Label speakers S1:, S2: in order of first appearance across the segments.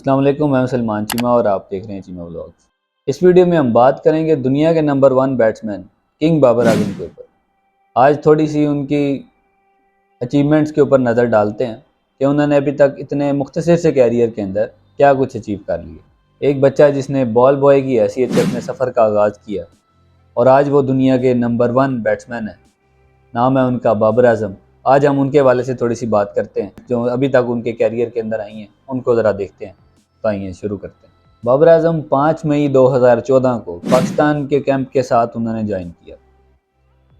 S1: अस्सलाम वालेकुम, मैं हूं सलमान चीमा और आप देख रहे हैं चीमा व्लॉग्स। इस वीडियो में हम बात करेंगे दुनिया के number 1 batsman king Babar Azam के ऊपर। आज थोड़ी सी उनकी अचीवमेंट्स के ऊपर नज़र डालते हैं कि उन्होंने अभी तक इतने मुख्तसर से कैरियर के अंदर क्या कुछ अचीव कर लिया। एक बच्चा जिसने बॉल बॉय की हैसियत से अपने सफ़र का आगाज़ किया और आज वो दुनिया के नंबर 1 बैट्समैन है। नाम है उनका बाबर आजम। आज हम उनके हवाले से थोड़ी सी बात करते हैं, जो अभी तक उनके कैरियर के अंदर आई हैं उनको ज़रा देखते हैं। तो आइए शुरू करते हैं। बाबर आजम 5 मई 2014 को पाकिस्तान के कैंप के साथ उन्होंने ज्वाइन किया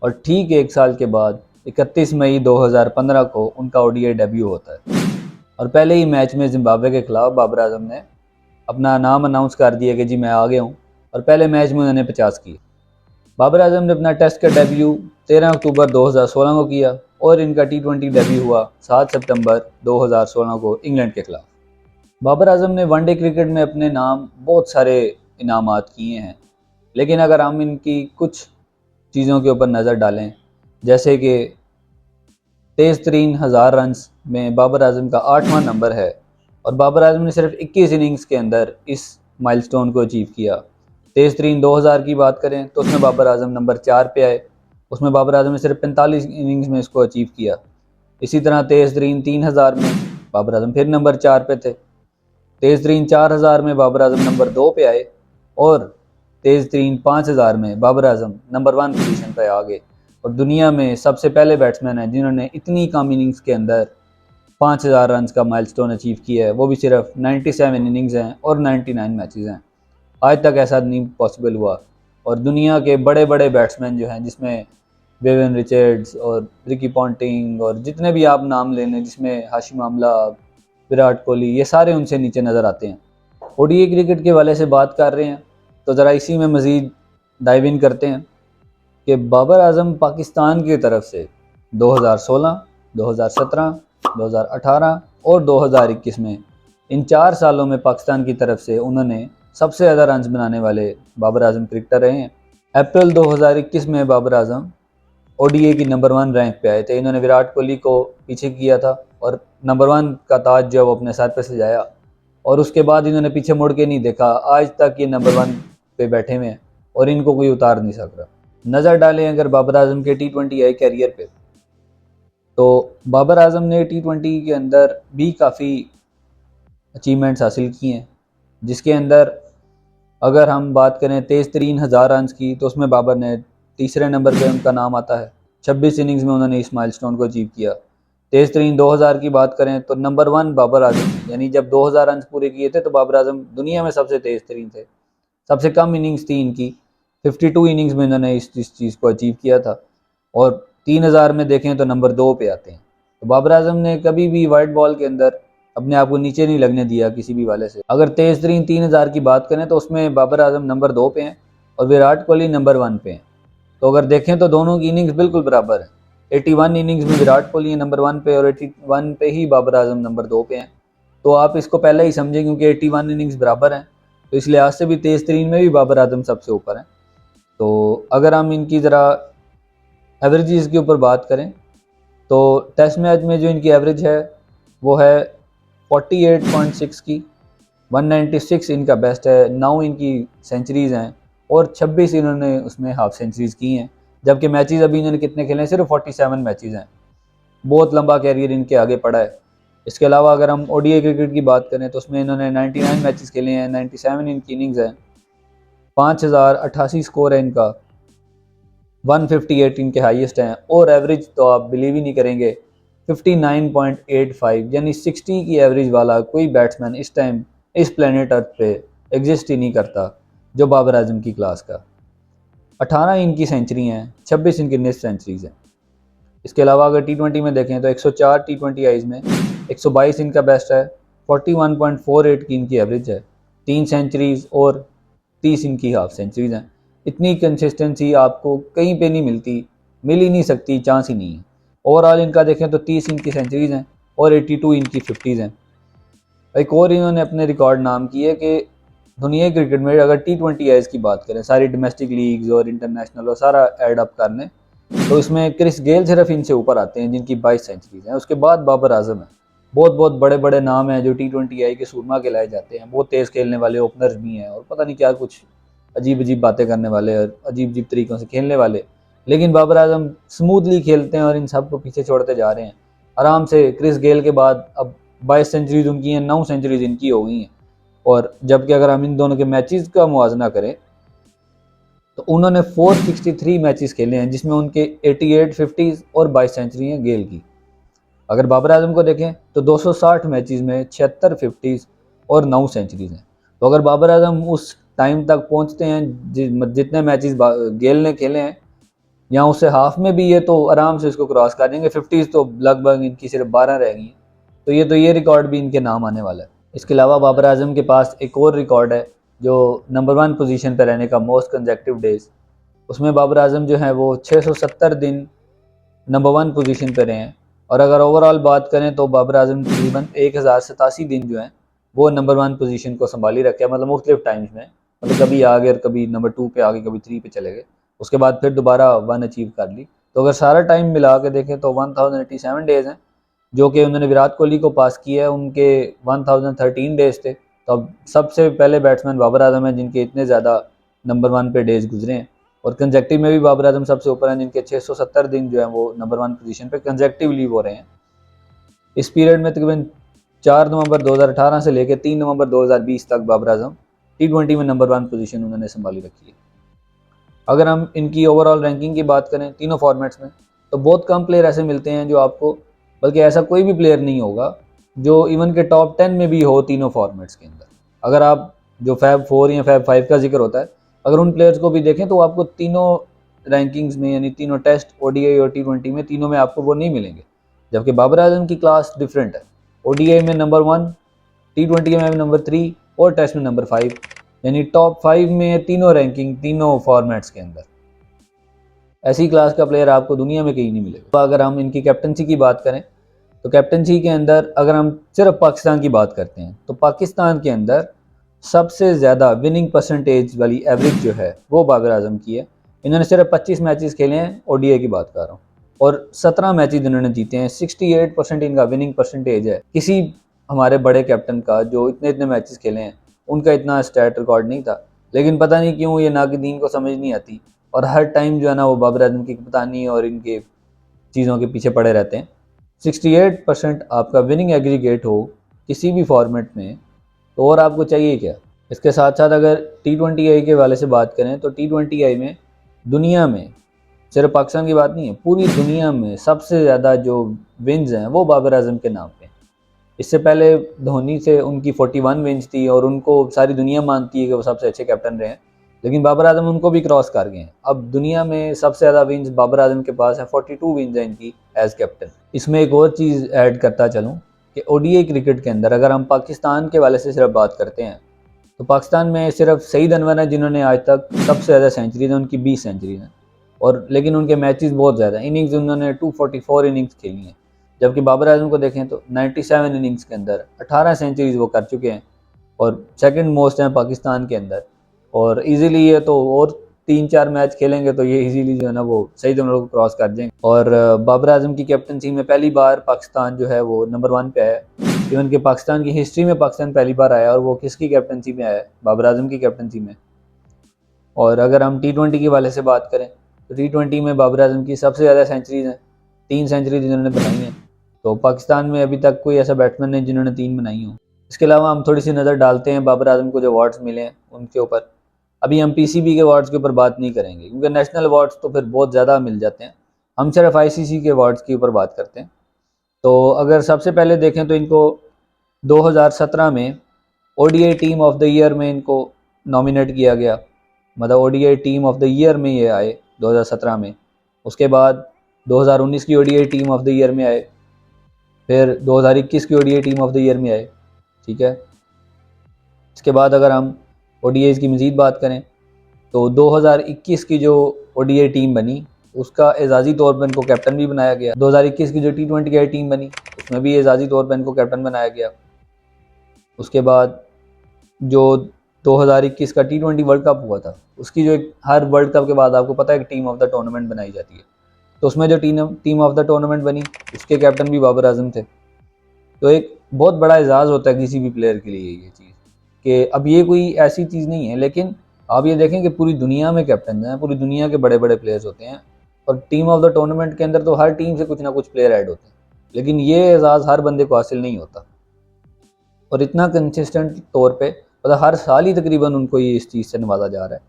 S1: और ठीक एक साल के बाद 31 मई 2015 को उनका ओडीआई डेब्यू होता है और पहले ही मैच में जिम्बाब्वे के खिलाफ बाबर आजम ने अपना नाम अनाउंस कर दिया कि जी मैं आ गया हूँ, और पहले मैच में उन्होंने 50 किए। बाबर आजम ने अपना टेस्ट का डेब्यू 13 अक्टूबर 2016 को किया और इनका टी20 डेब्यू हुआ 7 सितंबर 2016 को इंग्लैंड के खिलाफ। बाबर आजम ने वनडे क्रिकेट में अपने नाम बहुत सारे इनामात किए हैं, लेकिन अगर हम इनकी कुछ चीज़ों के ऊपर नज़र डालें, जैसे कि तेज़ तरीन 1000 रन में बाबर आजम का 8वां नंबर है और बाबर आजम ने सिर्फ 21 इनिंग्स के अंदर इस माइलस्टोन को अचीव किया। तेज़ तरीन 2000 की बात करें तो उसमें बाबर आजम नंबर 4 पे आए, उसमें बाबर आजम ने सिर्फ 45 इनिंग्स में इसको अचीव किया। इसी तरह तेज़ तरीन 3000 में बाबर आजम फिर नंबर 4 पे थे। तेज़ तरीन 4000 में बाबर आजम नंबर 2 पे आए और तेज़ तरीन 5000 में बाबर आजम नंबर 1 पोजीशन पे आ गए और दुनिया में सबसे पहले बैट्समैन हैं जिन्होंने इतनी कम इनिंग्स के अंदर 5000 रन का माइलस्टोन अचीव किया है। वो भी सिर्फ 97 इनिंग्स हैं और 99 मैचेस हैं। आज तक ऐसा नहीं पॉसिबल हुआ और दुनिया के बड़े बड़े बैट्समैन जो हैं, जिसमें बेवन रिचर्ड्स और रिकी पॉन्टिंग और जितने भी आप नाम ले लें, जिसमें हाशिम आमला, विराट कोहली, ये सारे उनसे नीचे नज़र आते हैं। ओडीआई क्रिकेट के वाले से बात कर रहे हैं तो ज़रा इसी में मज़ीद डाइव इन करते हैं कि बाबर आजम पाकिस्तान की तरफ से 2016, 2017, 2018 और 2021 में इन 4 सालों में पाकिस्तान की तरफ से उन्होंने सबसे ज़्यादा रन बनाने वाले बाबर आजम क्रिकेटर रहे हैं। अप्रैल 2021 में बाबर आजम ओडीआई की नंबर 1 रैंक पे आए थे। इन्होंने विराट कोहली को पीछे किया था और नंबर 1 का ताज जो है वो अपने सर पे सजाया और उसके बाद इन्होंने पीछे मुड़ के नहीं देखा। आज तक ये नंबर 1 पे बैठे हुए हैं और इनको कोई उतार नहीं सक रहा। नज़र डालें अगर बाबर आजम के टी20 आई कैरियर पे, तो बाबर आजम ने टी20 के अंदर भी काफ़ी अचीवमेंट्स हासिल की हैं, जिसके अंदर अगर हम बात करें तेज़ तरीन 1000 रन की तो उसमें बाबर ने तीसरे नंबर पे उनका नाम आता है। 26 इनिंग्स में उन्होंने इस माइलस्टोन को अचीव किया। तेज़ तरीन 2000 की बात करें तो नंबर 1 बाबर आजम, यानी जब 2000 रन पूरे किए थे तो बाबर आजम दुनिया में सबसे तेज़ तरीन थे। सबसे कम इनिंग्स थी इनकी, 52 इनिंग्स में इन्होंने इस चीज़ को अचीव किया था और 3000 में देखें तो नंबर 2 पे आते हैं। तो बाबर आजम ने कभी भी वाइट बॉल के अंदर अपने आप को नीचे नहीं लगने दिया किसी भी वाले से। अगर तेज़ तरीन 3000 की बात करें तो उसमें बाबर आजम नंबर 2 पे हैं और विराट कोहली नंबर 1 पे हैं। तो अगर देखें तो दोनों की इनिंग्स बिल्कुल बराबर है। 81 इनिंग्स में विराट कोहली नंबर 1 पे और 81 पे ही बाबर आजम नंबर 2 पे हैं। तो आप इसको पहले ही समझें, क्योंकि 81 इनिंग्स बराबर हैं तो इस लिहाज से भी तेज़ तरीन में भी बाबर आजम सबसे ऊपर हैं। तो अगर हम इनकी ज़रा एवरेजेस के ऊपर बात करें तो टेस्ट मैच में जो इनकी एवरेज है वो है 48.6 की, 196 इनका बेस्ट है। 9 इनकी सेंचुरीज़ हैं और 26 इन्होंने उसमें हाफ सेंचुरीज़ की हैं, जबकि मैचेस अभी इन्होंने कितने खेले हैं, सिर्फ 47 मैचेस हैं। बहुत लंबा कैरियर इनके आगे पड़ा है। इसके अलावा अगर हम ओडीआई क्रिकेट की बात करें तो उसमें इन्होंने 99 मैचेस खेले हैं, 97 इनकी इनिंग्स हैं, 5088 स्कोर है इनका, 158 इनके हाईएस्ट हैं और एवरेज तो आप बिलीव ही नहीं करेंगे 59.85, यानी 60 की एवरेज वाला कोई बैट्समैन इस टाइम इस प्लेनेट अर्थ पे एग्जिस्ट ही नहीं करता जो बाबर आजम की क्लास का। 18 इनकी सेंचुरी हैं, 26 इनकी नेस्ट सेंचुरीज हैं। इसके अलावा अगर टी20 में देखें तो 104 टी20 आईज में 122 इनका बेस्ट है, 41.48 की इनकी एवरेज है, 3 सेंचुरीज और 30 इनकी हाफ सेंचुरीज हैं। इतनी कंसिस्टेंसी आपको कहीं पे नहीं मिलती, मिल ही नहीं सकती, चांस ही नहीं है। ओवरऑल इनका देखें तो 30 इनकी सेंचुरीज हैं और 82 इनकी 50s हैं। एक और इन्होंने अपने रिकॉर्ड नाम किए कि दुनिया क्रिकेट में अगर टी20 आईज की बात करें, सारी डोमेस्टिक लीग्स और इंटरनेशनल और सारा एड अप कर लें तो इसमें क्रिस गेल सिर्फ इनसे ऊपर आते हैं जिनकी 22 सेंचुरीज हैं। उसके बाद बाबर आजम है। बहुत बहुत बड़े बड़े नाम हैं जो T20I के सूरमा के लाए जाते हैं, बहुत तेज़ खेलने वाले ओपनर्स भी हैं और पता नहीं क्या कुछ अजीब अजीब बातें करने वाले और अजीब अजीब तरीक़ों से खेलने वाले, लेकिन बाबर आजम स्मूथली खेलते हैं और इन सब को पीछे छोड़ते जा रहे हैं आराम से। क्रिस गेल के बाद अब 22 सेंचुरीज उनकी हैं, 9 सेंचुरीज इनकी हो गई हैं। और जबकि अगर हम इन दोनों के मैचेस का मुआवजा करें तो उन्होंने 463 मैचेस खेले हैं, जिसमें उनके 88 50s और 22 सेंचुरी हैं गेल की। अगर बाबर आजम को देखें तो 260 मैचेस में 76 50s और 9 सेंचुरीज हैं। तो अगर बाबर आजम उस टाइम तक पहुंचते हैं जितने मैचेस गेल ने खेले हैं या उससे हाफ में भी, ये तो आराम से इसको क्रॉस कर देंगे। 50s तो लगभग इनकी सिर्फ 12 रह गई हैं, तो ये रिकॉर्ड भी इनके नाम आने वाला है। इसके अलावा बाबर आजम के पास एक और रिकॉर्ड है जो नंबर 1 पोजीशन पर रहने का, मोस्ट कंसेक्यूटिव डेज। उसमें बाबर आजम जो है वो 670 दिन नंबर 1 पोजीशन पर रहे हैं। और अगर ओवरऑल बात करें तो बाबर आजम तकरीबन 1087 दिन जो हैं वो नंबर 1 पोजीशन को संभाली रखे, मतलब मुख्तलिफ टाइम्स में, मतलब कभी आ गए, कभी नंबर 2 पे आ गए, कभी 3 पे चले गए, उसके बाद फिर दोबारा 1 अचीव कर ली। तो अगर सारा टाइम मिला के देखें तो 1087 डेज़ हैं, जो कि उन्होंने विराट कोहली को पास किया है, उनके 1013 डेज़ थे। तो अब सबसे पहले बैट्समैन बाबर आजम हैं जिनके इतने ज़्यादा नंबर 1 पे डेज़ गुजरे हैं। और कंजेक्टिव में भी बाबर आजम सबसे ऊपर हैं, जिनके 670 दिन जो है वो नंबर 1 पोजीशन पे कंजेक्टिवली हो रहे हैं। इस पीरियड में तकरीबन 4 नवंबर 2018 से लेकर 3 नवंबर 2020 तक बाबर आजम T20 में नंबर 1 पोजीशन उन्होंने संभाली रखी है। अगर हम इनकी ओवरऑल रैंकिंग की बात करें तीनों फॉर्मेट्स में, तो बहुत कम प्लेयर ऐसे मिलते हैं जो आपको, बल्कि ऐसा कोई भी प्लेयर नहीं होगा जो इवन के टॉप 10 में भी हो तीनों फॉर्मेट्स के अंदर। अगर आप जो फैब 4 या फैब 5 का जिक्र होता है, अगर उन प्लेयर्स को भी देखें तो आपको तीनों रैंकिंग्स में, यानी तीनों टेस्ट, ODI और T20 में, तीनों में आपको वो नहीं मिलेंगे। जबकि बाबर आजम की क्लास डिफरेंट है, ODI में नंबर 1, T20 में नंबर 3 और टेस्ट में नंबर 5, यानी टॉप 5 में तीनों रैंकिंग तीनों फॉर्मेट्स के अंदर। ऐसी क्लास का प्लेयर आपको दुनिया में कहीं नहीं मिलेगा। तो अगर हम इनकी कैप्टनसी की बात करें तो कैप्टनसी के अंदर अगर हम सिर्फ पाकिस्तान की बात करते हैं तो पाकिस्तान के अंदर सबसे ज़्यादा विनिंग परसेंटेज वाली एवरेज जो है वो बाबर आजम की है। इन्होंने सिर्फ 25 मैचेस खेले हैं, ODI की बात कर रहा हूँ, और 17 मैचेस इन्होंने जीते हैं। 68% इनका विनिंग परसेंटेज है। किसी हमारे बड़े कैप्टन का जो इतने इतने मैचेस खेले हैं उनका इतना स्टैट रिकॉर्ड नहीं था, लेकिन पता नहीं क्यों ये नाकिदीन को समझ नहीं आती और हर टाइम जो है ना वो बाबर आजम की कप्तानी और इनके चीज़ों के पीछे पड़े रहते हैं। 68% आपका विनिंग एग्रीगेट हो किसी भी फॉर्मेट में, तो और आपको चाहिए क्या। इसके साथ साथ अगर T20I के वाले से बात करें तो T20I में दुनिया में, सिर्फ पाकिस्तान की बात नहीं है, पूरी दुनिया में सबसे ज़्यादा जो विन्स हैं वो बाबर आजम के नाम पे। इससे पहले धोनी से उनकी 41 विन्स थी और उनको सारी दुनिया मानती है कि वो सबसे अच्छे कैप्टन रहे हैं, लेकिन बाबर आजम उनको भी क्रॉस कर गए हैं। अब दुनिया में सबसे ज़्यादा विन्स बाबर आजम के पास है, 42 विन्स हैं इनकी एज कैप्टन। इसमें एक और चीज़ ऐड करता चलूँ कि ODI क्रिकेट के अंदर अगर हम पाकिस्तान के वाले से सिर्फ बात करते हैं तो पाकिस्तान में सिर्फ सईद अनवर हैं जिन्होंने आज तक सबसे ज़्यादा सेंचुरीज हैं, उनकी 20 सेंचुरीज हैं, और लेकिन उनके मैचेस बहुत ज़्यादा, इनिंग्स उन्होंने 244 इनिंग्स खेली हैं। जबकि बाबर आजम को देखें तो 97 इनिंग्स के अंदर 18 सेंचुरीज वो कर चुके हैं और सेकंड मोस्ट हैं पाकिस्तान के अंदर। और इजीली ये तो और 3-4 मैच खेलेंगे तो ये इजीली जो है ना वो सईद अनवर को क्रॉस कर देंगे। और बाबर आजम की कैप्टनसी में पहली बार पाकिस्तान जो है वो नंबर 1 पे आया। इवन कि पाकिस्तान की हिस्ट्री में पाकिस्तान पहली बार आया और वो किसकी कैप्टनसी में आया, बाबर आजम की कैप्टनसी में। और अगर हम T20 के वाले से बात करें तो T20 में बाबर आजम की सबसे ज़्यादा सेंचुरीज हैं, 3 सेंचुरीज जिन्होंने बनाई हैं। तो पाकिस्तान में अभी तक कोई ऐसा बैट्समैन नहीं जिन्होंने 3 बनाई हों। इसके अलावा हम थोड़ी सी नज़र डालते हैं बाबर आजम को जो अवार्ड्स मिले हैं उनके ऊपर। अभी हम PCB के अवार्ड्स के ऊपर बात नहीं करेंगे क्योंकि नेशनल अवार्ड्स तो फिर बहुत ज़्यादा मिल जाते हैं, हम सिर्फ ICC के अवार्ड्स के ऊपर बात करते हैं। तो अगर सबसे पहले देखें तो इनको 2017 में ODI team of the year में इनको नॉमिनेट किया गया, मतलब ODI team of the year में ये आए 2017 में। उसके बाद 2019 की ODI team of the year में आए, फिर 2021 की ODI team of the year में आए, ठीक है। इसके बाद अगर हम ODIs की मज़ीद बात करें तो 2021 की जो ODI टीम बनी उसका एजाज़ी तौर पर इनको कैप्टन भी बनाया गया। 2021 की जो T20I टीम बनी उसमें भी एजाज़ी तौर पर इनको कैप्टन बनाया गया। उसके बाद जो 2021 का T20 वर्ल्ड कप हुआ था उसकी जो हर वर्ल्ड कप के बाद आपको पता है कि टीम ऑफ द टूर्नामेंट बनाई जाती है, तो उसमें जो टीम ऑफ द टूर्नामेंट बनी उसके कैप्टन भी बाबर आजम थे। तो एक बहुत बड़ा एजाज़ होता है किसी भी प्लेयर के लिए ये चीज़, कि अब ये कोई ऐसी चीज़ नहीं है। लेकिन आप ये देखें कि पूरी दुनिया में कैप्टन हैं, पूरी दुनिया के बड़े बड़े प्लेयर्स होते हैं, और टीम ऑफ द टूर्नामेंट के अंदर तो हर टीम से कुछ ना कुछ प्लेयर ऐड होते हैं, लेकिन ये एजाज़ हर बंदे को हासिल नहीं होता। और इतना कंसिस्टेंट तौर पे मतलब हर साल ही तकरीबन उनको ये इस चीज़ से नवाजा जा रहा है।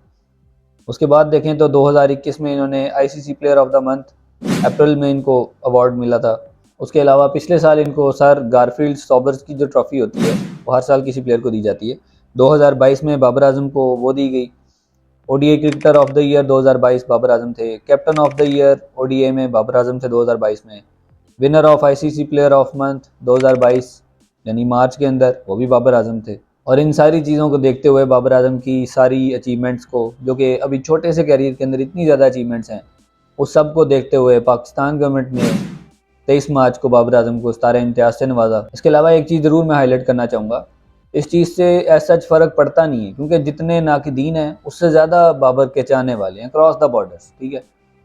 S1: उसके बाद देखें तो 2021 में इन्होंने ICC player of the month अप्रैल में इनको अवार्ड मिला था। उसके अलावा पिछले साल इनको सर गारफील्ड सॉबर्स की जो ट्रॉफ़ी होती है वो हर साल किसी प्लेयर को दी जाती है। 2022 में बाबर आजम को वो दी गई। ODI cricketer of the year 2022 Babar Azam थे। Captain of the year ODI में बाबर आजम थे 2022 में। Winner of ICC player of month 2022 यानी मार्च के अंदर वो भी बाबर आजम थे। और इन सारी चीज़ों को देखते हुए बाबर आजम की सारी अचीवमेंट्स को, जो कि अभी छोटे से कैरियर के अंदर इतनी ज़्यादा अचीवमेंट्स हैं, उस सब को देखते हुए पाकिस्तान गवर्नमेंट ने 23 मार्च को बाबर आजम को सितारे इम्तियाज़ से नवाजा। इसके अलावा एक चीज़ ज़रूर मैं हाईलाइट करना चाहूँगा, इस चीज़ से ऐसा सच फ़र्क पड़ता नहीं है, क्योंकि जितने नाक़दीन हैं उससे ज़्यादा बाबर के चाहने वाले हैं क्रॉस द बॉर्डर्स, ठीक है।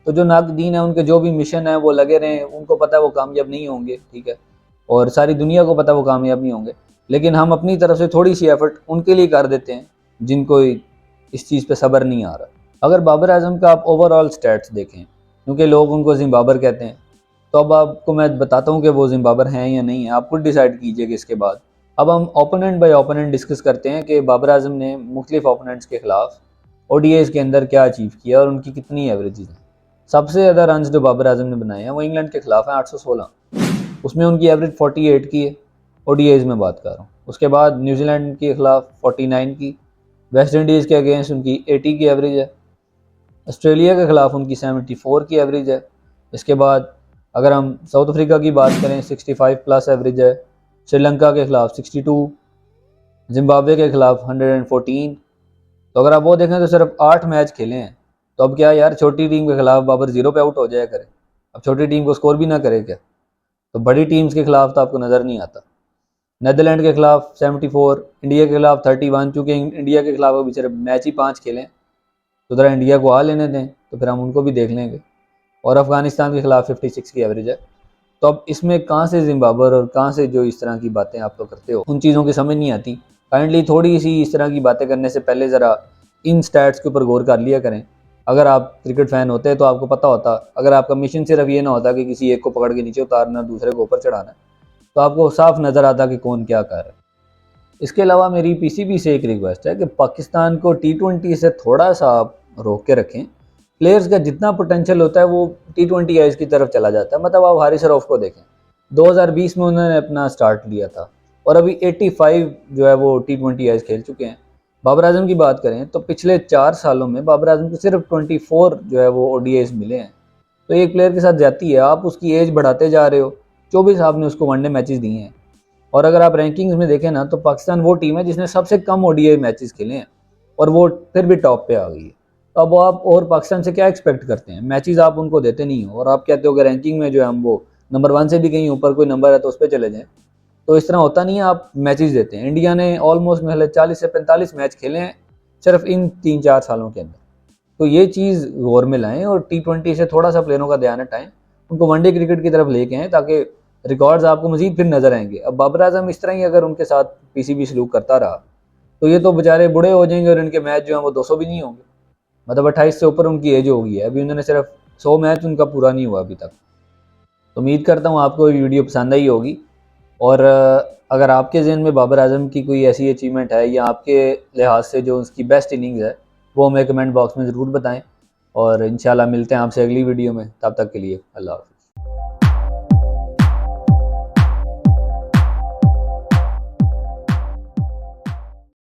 S1: तो जो नाक़दीन हैं उनके जो भी मिशन है वो लगे रहें, उनको पता है वो कामयाब नहीं होंगे, ठीक है, और सारी दुनिया को पता है वो कामयाब नहीं होंगे, लेकिन हम अपनी तरफ से थोड़ी सी एफर्ट उनके लिए कर देते हैं जिनको इस चीज़ पे सब्र नहीं आ रहा। अगर बाबर आजम का आप ओवरऑल स्टैट्स देखें, क्योंकि लोग उनको जिम्बाबर कहते हैं, तो अब आपको मैं बताता हूँ कि वो जिम्बाबर हैं या नहीं है, आप खुद डिसाइड कीजिएगा इसके बाद। अब हम ओपोनेंट बाय ओपोनेंट डिस्कस करते हैं कि बाबर आजम ने मुख्तलिफ ओपोनेंट्स के खिलाफ ओडीआईज़ के अंदर क्या अचीव किया और उनकी कितनी एवरेजेस हैं। सबसे ज़्यादा रन जो बाबर आजम ने बनाए हैं वो इंग्लैंड के खिलाफ हैं 816, उसमें उनकी एवरेज 48 की है, ओडीआईज़ में बात कर रहा हूँ। उसके बाद न्यूजीलैंड के खिलाफ 49 की, वेस्ट इंडीज़ के अगेंस्ट उनकी 80 की एवरेज है, ऑस्ट्रेलिया के खिलाफ उनकी 74 की एवरेज है। इसके बाद अगर हम साउथ अफ्रीका की बात करें 65 प्लस एवरेज है, श्रीलंका के खिलाफ 62, जिम्बाब्वे के खिलाफ 114। तो अगर आप वो देखें तो सिर्फ 8 मैच खेले हैं, तो अब क्या यार छोटी टीम के खिलाफ बाबर 0 पे आउट हो जाया करे, अब छोटी टीम को स्कोर भी ना करे क्या? तो बड़ी टीम्स के खिलाफ तो आपको नज़र नहीं आता। नेदरलैंड के खिलाफ 74, इंडिया के खिलाफ 31, चूँकि इंडिया के खिलाफ अभी सिर्फ मैच ही 5 खेलें, तो ज़रा इंडिया को आ लेने दें तो फिर हम उनको भी देख लेंगे। और अफगानिस्तान के खिलाफ 56 की एवरेज है। तो अब इसमें कहाँ से जिम्बाबर और कहाँ से जो इस तरह की बातें आप लोग करते हो, उन चीज़ों की समझ नहीं आती। काइंडली थोड़ी सी इस तरह की बातें करने से पहले ज़रा इन स्टैट्स के ऊपर गौर कर लिया करें। अगर आप क्रिकेट फ़ैन होते तो आपको पता होता, अगर आपका मिशन सिर्फ ये ना होता कि किसी एक को पकड़ के नीचे उतारना दूसरे को ऊपर चढ़ाना, तो आपको साफ नज़र आता कि कौन क्या कर रहा है। इसके अलावा मेरी पीसीबी से एक रिक्वेस्ट है कि पाकिस्तान को T20 से थोड़ा सा आप रोक के रखें। प्लेयर्स का जितना पोटेंशियल होता है वो T20 आइज की तरफ चला जाता है। मतलब आप हारिस रऊफ को देखें, 2020 में उन्होंने अपना स्टार्ट लिया था और अभी 85 जो है वो T20 आइज खेल चुके हैं। बाबर आजम की बात करें तो पिछले 4 सालों में बाबर आजम को सिर्फ 24 जो है वो ODIs मिले हैं। तो एक प्लेयर के साथ जाती है, आप उसकी एज बढ़ाते जा रहे हो। 24 आपने उसको वनडे मैचेस दिए हैं, और अगर आप रैंकिंग्स में देखें ना तो पाकिस्तान वो टीम है जिसने सबसे कम ODI मैचेस खेले हैं और वो फिर भी टॉप पे आ गई है। तो अब आप और पाकिस्तान से क्या एक्सपेक्ट करते हैं? मैचेस आप उनको देते नहीं हो और आप कहते हो कि रैंकिंग में जो है हम वो नंबर 1 से भी कहीं ऊपर कोई नंबर है तो उस पर चले जाएँ। तो इस तरह होता नहीं है, आप मैचेस देते हैं। इंडिया ने ऑलमोस्ट मेरे 40 से 45 मैच खेले हैं सिर्फ इन 3-4 सालों के अंदर। तो ये चीज़ गौर में लाएँ और T20 से थोड़ा सा प्लेयरों का ध्यान हटाएं, उनको वनडे क्रिकेट की तरफ लेके आएँ ताकि रिकॉर्ड्स आपको मजीद फिर नज़र आएंगे। अब बाबर आजम इस तरह ही अगर उनके साथ पीसीबी सलूक करता रहा तो ये तो बेचारे बूढ़े हो जाएंगे और इनके मैच जो हैं वो 200 भी नहीं होंगे। मतलब 28 से ऊपर उनकी एज हो गई है, अभी उन्होंने सिर्फ 100 मैच उनका पूरा नहीं हुआ अभी तक। तो उम्मीद करता हूँ आपको ये वीडियो पसंद आई होगी, और अगर आपके ज़हन में बाबर आजम की कोई ऐसी अचीवमेंट है या आपके लिहाज से जो उसकी बेस्ट इनिंग्स है वो हमें कमेंट बॉक्स में ज़रूर बताएं, और इंशाल्लाह मिलते हैं आपसे अगली वीडियो में। तब तक के लिए अल्लाह हाफ़िज़।